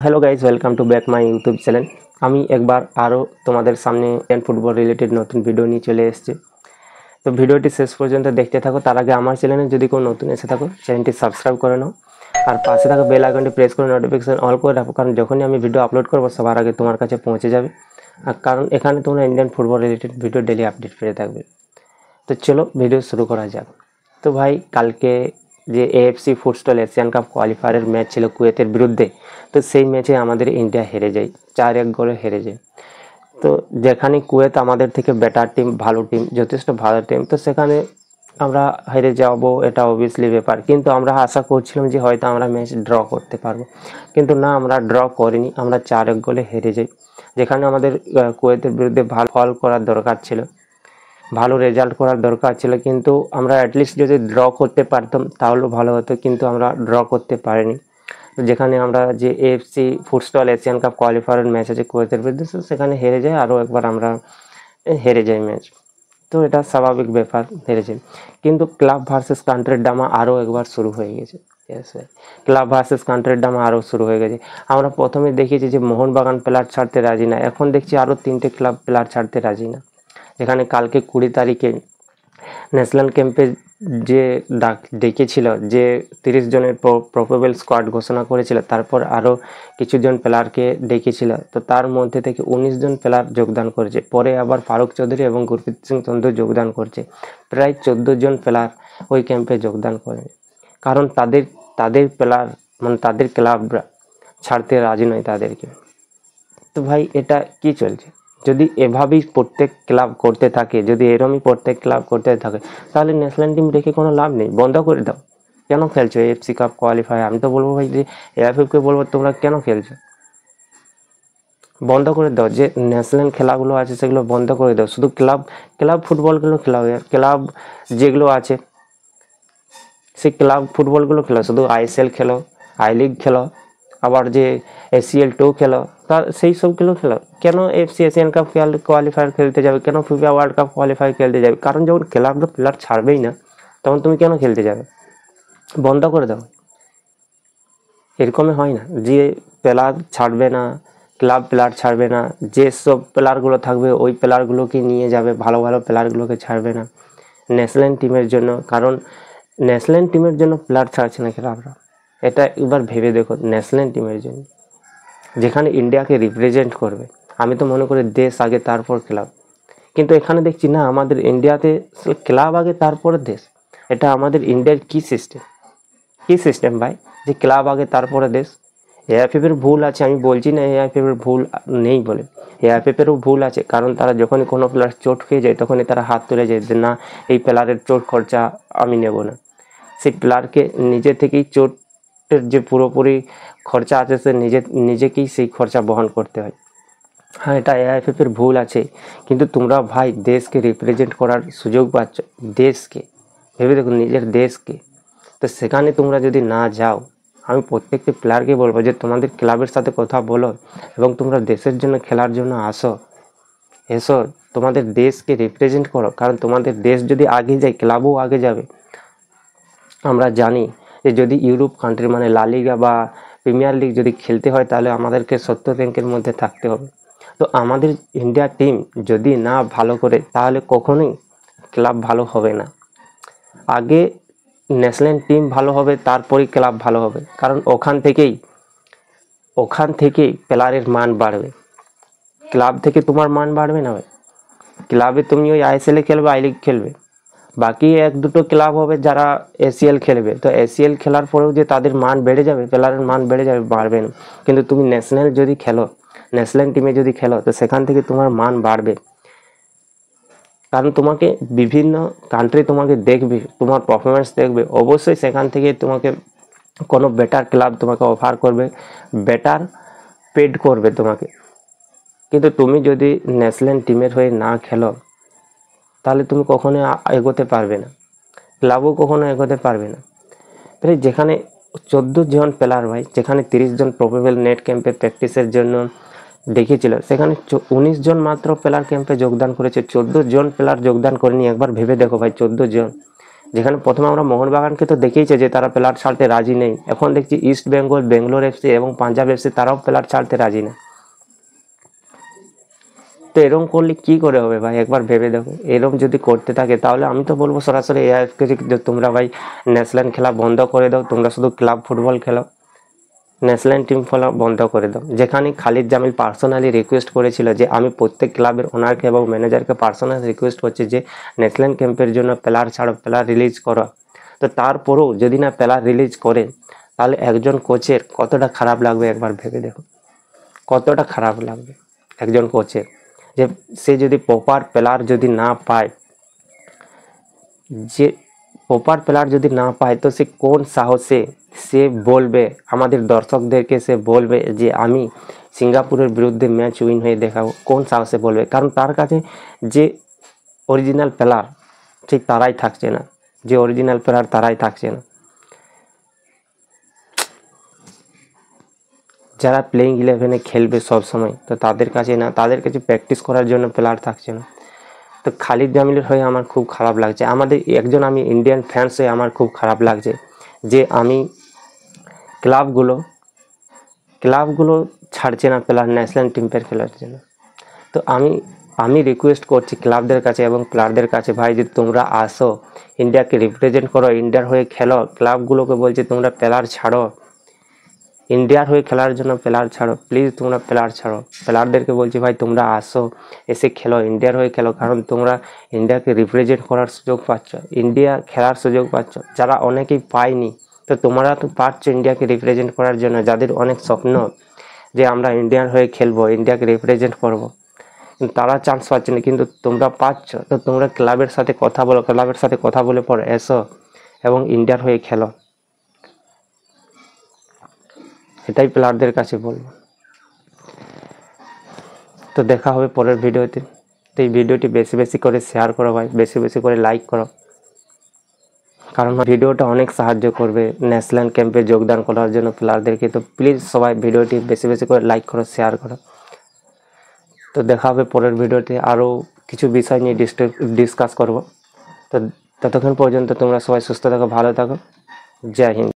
Hello guys, welcome to back my YouTube channel. আমি একবার আরও তোমাদের সামনে ফুটবল রিলেটেড নতুন ভিডিও নিয়ে চলে এসেছি। তো ভিডিওটি শেষ পর্যন্ত দেখতে থাকো। তার আগে আমার চ্যানেলে যদি কেউ নতুন এসে থাকো, চ্যানেলটি সাবস্ক্রাইব করে নাও আর পাশে থাকা বেল আইকনটি প্রেস করে নোটিফিকেশন অল করে রাখো, কারণ যখনই আমি ভিডিও আপলোড করবো সবার আগে তোমার কাছে পৌঁছে যাবে। আর কারণ এখানে তোমরা Indian football related video daily update পেয়ে থাকবে। তো চলো ভিডিও শুরু করা যাক। তো ভাই, কালকে যে এএফসি ফুটবল এশিয়ান কাপ কোয়ালিফায়ারের ম্যাচ ছিল কুয়েতের বিরুদ্ধে, তো সেই ম্যাচে আমাদের ইন্ডিয়া হেরে যায়, 4-1 গোলে হেরে যায়। তো যেখানে কুয়েত আমাদের থেকে বেটার টিম, ভালো টিম, যথেষ্ট ভালো টিম, তো সেখানে আমরা হেরে যাবো এটা অবভিয়াসলি ব্যাপার। কিন্তু আমরা আশা করছিলাম যে হয়তো আমরা ম্যাচ ড্র করতে পারবো, কিন্তু না, আমরা ড্র করিনি, আমরা 4-1 গোলে হেরে যাই। যেখানে আমাদের কুয়েতের বিরুদ্ধে ভালো ফল করার দরকার ছিল, ভালো রেজাল্ট করার দরকার ছিল, কিন্তু আমরা অ্যাটলিস্ট যদি ড্র করতে পারতাম তাহলেও ভালো হতো, কিন্তু আমরা ড্র করতে পারিনি। যেখানে আমরা যে AFC football Asian cup qualifier match আছে কুয়েতের বিরুদ্ধে, সেখানে হেরে যায়, আরও একবার আমরা হেরে যাই ম্যাচ। তো এটা স্বাভাবিক ব্যাপার, হেরে যাই। কিন্তু ক্লাব ভার্সেস কান্ট্রির ড্রামা আরও একবার শুরু হয়ে গেছে। ক্লাব ভার্সেস কান্ট্রির ড্রামা আরও শুরু হয়ে গেছে। আমরা প্রথমে দেখেছি যে মোহনবাগান প্লেয়ার ছাড়তে রাজি না, এখন দেখছি আরও 3টে ক্লাব প্লেয়ার ছাড়তে রাজি না। যেখানে কালকে 20 তারিখে ন্যাশনাল ক্যাম্পে যে ডেকেছিল, যে 30 জনের প্রবেবল স্কোয়াড ঘোষণা করেছিল, তারপর আরও কিছুজন প্লেয়ারকে ডেকেছিল, তো তার মধ্যে থেকে 19 জন প্লেয়ার যোগদান করেছে। পরে আবার ফারুক চৌধুরী এবং গুরপ্রীত সিং সন্ধু যোগদান করছে। প্রায় 14 জন প্লেয়ার ওই ক্যাম্পে যোগদান করে, কারণ তাদের প্লেয়ার মানে তাদের ক্লাবরা ছাড়তে রাজি নয় তাদেরকে। তো ভাই, এটা কি চলছে? যদি এভাবেই প্রত্যেক ক্লাব করতে থাকে, যদি এরমই প্রত্যেক ক্লাব করতে থাকে, তাহলে ন্যাশনাল টিম রেখে কোনো লাভ নেই, বন্ধ করে দাও। কেন খেলছো এএফসি কাপ কোয়ালিফায়ার? আমি তো বলবো ভাই যে এএফএফকে বলবো, তোমরা কেন খেলছো? বন্ধ করে দাও। যে ন্যাশনাল খেলাগুলো আছে সেগুলো বন্ধ করে দাও, শুধু ক্লাব ফুটবলগুলো খেলাও। ক্লাব যেগুলো আছে সেই ক্লাব ফুটবলগুলো খেলো, শুধু আইএসএল খেলো, আই লিগ খেলো, আবার যে ACL2 খেলো, তা সেই সবগুলো খেলো। কেন এফসি এশিয়ান কাপ কোয়ালিফায়ার খেলতে যাবে? কেন ফিফা ওয়ার্ল্ড কাপ কোয়ালিফায়ার খেলতে যাবে? কারণ যখন ক্লাবগুলো প্লেয়ার ছাড়বেই না, তখন তুমি কেন খেলতে যাবে? বন্ধ করে দাও। এরকমই হয় না যে প্লেয়ার ছাড়বে না, ক্লাব প্লেয়ার ছাড়বে না, যেসব প্লেয়ারগুলো থাকবে ওই প্লেয়ারগুলোকে নিয়ে যাবে, ভালো ভালো প্লেয়ারগুলোকে ছাড়বে না ন্যাশনাল টিমের জন্য। কারণ ন্যাশনাল টিমের জন্য প্লেয়ার ছাড়ছে না ক্লাবরা, এটা একবার ভেবে দেখো। ন্যাশনাল টিমের জন্য, যেখানে ইন্ডিয়াকে রিপ্রেজেন্ট করবে। আমি তো মনে করি দেশ আগে তারপর ক্লাব, কিন্তু এখানে দেখছি না, আমাদের ইন্ডিয়াতে ক্লাব আগে তারপরে দেশ। এটা আমাদের ইন্ডিয়ার কি সিস্টেম ভাই, যে ক্লাব আগে তারপরে দেশ? এআইএফএফের ভুল আছে, আমি বলছি না এআইএফএফের ভুল নেই বলে, এআইএফএফেরও ভুল আছে। কারণ তারা যখনই কোনো প্লেয়ার চোট খেয়ে যায়, তখনই তারা হাত তুলে যায় যে না, এই প্লেয়ারের চোট খরচা আমি নেব না। সেই প্লেয়ারকে নিজে থেকেই চোটের যে পুরোপুরি খরচা আছে, সে নিজেকেই সেই খরচা বহন করতে হয়। হ্যাঁ, এটা এআইএফএফের ভুল আছে, কিন্তু তোমরা ভাই দেশকে রিপ্রেজেন্ট করার সুযোগ পাচ্ছ, দেশকে ভেবে দেখো, নিজের দেশকে। তো সেখানে তোমরা যদি না যাও, আমি প্রত্যেকটি প্লেয়ারকে বলবো যে তোমাদের ক্লাবের সাথে কথা বলো এবং তোমরা দেশের জন্য খেলার জন্য এসো, তোমাদের দেশকে রিপ্রেজেন্ট করো। কারণ তোমাদের দেশ যদি আগে যায়, ক্লাবও আগে যাবে। আমরা জানি যে যদি ইউরোপ কান্ট্রি মানে লা লিগা বা প্রিমিয়ার লিগ যদি খেলতে হয়, তাহলে আমাদেরকে 70 র্যাঙ্কের মধ্যে থাকতে হবে। তো আমাদের ইন্ডিয়া টিম যদি না ভালো করে, তাহলে কখনোই ক্লাব ভালো হবে না। আগে ন্যাশনাল টিম ভালো হবে, তারপরেই ক্লাব ভালো হবে। কারণ ওখান থেকেই প্লেয়ারের মান বাড়বে। ক্লাব থেকে তোমার মান বাড়বে না ভাই। ক্লাবে তুমি ওই আইএসএল খেলবে, আই লিগ খেলবে, বাকি 1-2 ক্লাব হবে যারা ACL খেলবে। তো ACL খেলার পরেও যে তাদের মান বেড়ে যাবে, প্লেয়ারের মান বেড়ে যাবে? বাড়বে না। কিন্তু তুমি ন্যাশনাল যদি খেলো, ন্যাশনাল টিমে যদি খেলো, তো সেখান থেকে তোমার মান বাড়বে। কারণ তোমাকে বিভিন্ন কান্ট্রি তোমাকে দেখবে, তোমার পারফরমেন্স দেখবে, অবশ্যই সেখান থেকে তোমাকে কোনো বেটার ক্লাব তোমাকে অফার করবে, বেটার পেড করবে তোমাকে। কিন্তু তুমি যদি ন্যাশনাল টিমের হয়ে না খেলো, তাহলে তুমি কখনো এগোতে পারবে না, ক্লাবও কখনো এগোতে পারবে না। তাহলে যেখানে 14 জন প্লেয়ার ভাই, যেখানে 30 জন প্রবেবল নেট ক্যাম্পে প্র্যাকটিসের জন্য ডেকেছিল, সেখানে 19 জন মাত্র প্লেয়ার ক্যাম্পে যোগদান করেছে, 14 জন প্লেয়ার যোগদান করেনি। একবার ভেবে দেখো ভাই, 14 জন যেখানে প্রথমে আমরা মোহনবাগানকে তো দেখেইছে যে তারা প্লেয়ার ছাড়তে রাজি নেই, এখন দেখছি ইস্ট বেঙ্গল, বেঙ্গলোর এফসি এবং পাঞ্জাব এফসি তারাও প্লেয়ার ছাড়তে রাজি না। তো এরকম করলে কি করে হবে ভাই, একবার ভেবে দেখো। এরকম যদি করতে থাকে তাহলে আমি তো বলবো সরাসরি এআইএফকে যে তোমরা ভাই ন্যাশনাল খেলা বন্ধ করে দাও, তোমরা শুধু ক্লাব ফুটবল খেলো, ন্যাশনাল টিম খেলা বন্ধ করে দাও। যেখানে খালিদ জামিল পার্সোনালি রিকোয়েস্ট করেছিল যে আমি প্রত্যেক ক্লাবের ওনারকে এবং ম্যানেজারকে পার্সোনালি রিকোয়েস্ট করছি যে ন্যাশনাল ক্যাম্পের জন্য প্লেয়ার ছাড়ো, প্লেয়ার রিলিজ করো। তো তারপরেও যদি না প্লেয়ার রিলিজ করে তাহলে একজন কোচের কতটা খারাপ লাগবে একবার ভেবে দেখো, কতটা খারাপ লাগবে একজন কোচের, যে সে যদি প্রপার প্লেয়ার যদি না পায়, যে প্রপার প্লেয়ার যদি না পায় তো সে কোন সাহসে সে বলবে আমাদের দর্শকদেরকে, সে বলবে যে আমি সিঙ্গাপুরের বিরুদ্ধে ম্যাচ উইন হয়ে দেখাবো, কোন সাহসে বলবে? কারণ তার কাছে যে অরিজিনাল প্লেয়ার ঠিক তারাই থাকছে না, যে অরিজিনাল প্লেয়ার তারাই থাকছে না। যারা প্লেইং 11-এ খেলবে সব সময়, তো তাদের কাছে না, তাদের কাছে প্র্যাকটিস করার জন্য প্লেয়ার থাকছে না। তো খালিদ জামিলের হয়ে আমার খুব খারাপ লাগছে, আমাদের একজন আমি ইন্ডিয়ান ফ্যান্স হয়ে আমার খুব খারাপ লাগছে যে আমি ক্লাবগুলো ছাড়ছে না প্লেয়ার ন্যাশনাল টিমের খেলার জন্য। তো আমি রিকোয়েস্ট করছি ক্লাবদের কাছে এবং প্লেয়ারদের কাছে, ভাই যে তোমরা আসো, ইন্ডিয়াকে রিপ্রেজেন্ট করো, ইন্ডিয়ার হয়ে খেলো। ক্লাবগুলোকে বলছি তোমরা প্লেয়ার ছাড়ো, ইন্ডিয়ার হয়ে খেলার জন্য প্লেয়ার ছাড়ো, প্লিজ তোমরা প্লেয়ার ছাড়ো। প্লেয়ারদেরকে বলছি ভাই তোমরা আসো, এসে খেলো, ইন্ডিয়ার হয়ে খেলো, কারণ তোমরা ইন্ডিয়াকে রিপ্রেজেন্ট করার সুযোগ পাচ্ছ, ইন্ডিয়া খেলার সুযোগ পাচ্ছ, যারা অনেকেই পায়নি। তো তোমরা তো পাচ্ছ ইন্ডিয়াকে রিপ্রেজেন্ট করার জন্য, যাদের অনেক স্বপ্ন যে আমরা ইন্ডিয়ার হয়ে খেলবো, ইন্ডিয়াকে রিপ্রেজেন্ট করব, তারা চান্স পাচ্ছে না, কিন্তু তোমরা পাচ্ছ। তো তোমরা ক্লাবের সাথে কথা বলো, ক্লাবের সাথে কথা বলে পর এসো এবং ইন্ডিয়ার হয়ে খেলো, এটাই প্লেয়ারদের কাছে বলবো। তো দেখা হবে পরের ভিডিওতে। তো এই ভিডিওটি বেশি বেশি করে শেয়ার করো ভাই, বেশি বেশি করে লাইক করো, কারণ ভিডিওটা অনেক সাহায্য করবে ন্যাশনাল ক্যাম্পে যোগদান করার জন্য প্লেয়ারদেরকে। তো প্লিজ সবাই ভিডিওটি বেশি বেশি করে লাইক করো, শেয়ার করো। তো দেখা হবে পরের ভিডিওতে, আরও কিছু বিষয় নিয়ে ডিসকাস করব। তো ততক্ষণ পর্যন্ত তোমরা সবাই সুস্থ থাকো, ভালো থাকো। জয় হিন্দ।